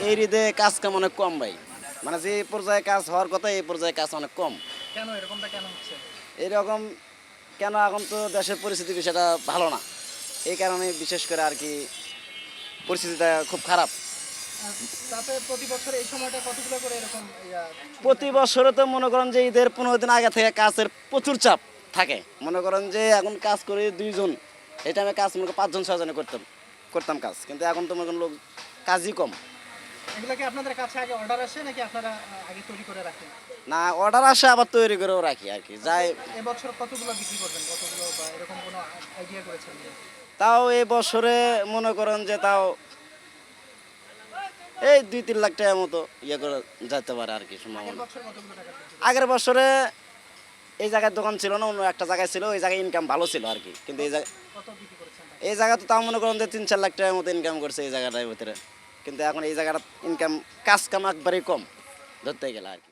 এই ঈদে কাজ কাম অনেক কম ভাই, মানে যে পর্যায়ে কাজ হওয়ার কথা এই পর্যায়ে কাজ অনেক কম। কেন এরকমটা কেন হচ্ছে? এইরকম কেন, এখন তো দেশের পরিস্থিতি বিষয়টা ভালো না, এই কারণে বিশেষ করে আর কি পরিস্থিতিটা খুব খারাপ। তাতে প্রতি বছর এই সময়টা কতগুলো করে এরকম প্রতি বছরে তো মনে করেন যে ঈদের 15 দিন আগে থেকে কাজের প্রচুর চাপ থাকে। মনে করেন যে এখন কাজ করি 2 জন, এই টাইমে কাজ মনে করেন 5 জন 6 জনে করতাম কাজ, কিন্তু এখন তো মনে করেন লোক কাজই কম। এগুলো কি আপনাদের কাছে আগে অর্ডার আসে নাকি আপনারা আগে তৈরি করে রাখেন? না, অর্ডার আসে আবার তৈরি করেও রাখি আর কি, যাই। এবছর কতগুলো বিক্রি করবেন, কতগুলো বা এরকম কোনো আইডিয়া করেছেন? তাও এই বছরে মনে করেন যে তাও এই 2-3 লাখ টাকার মতো ইয়ে করে যেতে পারে আর কি আগের সম্ভাবনা। বছর কতগুলো টাকা বিক্রি? আগের বছরে এই জায়গায় দোকান ছিল না, অন্য একটা জায়গায় ছিল, ওই জায়গায় ইনকাম ভালো ছিল আর কি, কিন্তু এই জায়গায় কত বিক্রি করেছেন? এই জায়গা তো তাও মনে করেন যে 3-4 লাখ টাকার মতো ইনকাম করছে এই জায়গাটার ভিতরে, কিন্তু এখন এই জায়গাটা ইনকাম কাজ কাম একবারেই কম ধরতে গেলে আর কি।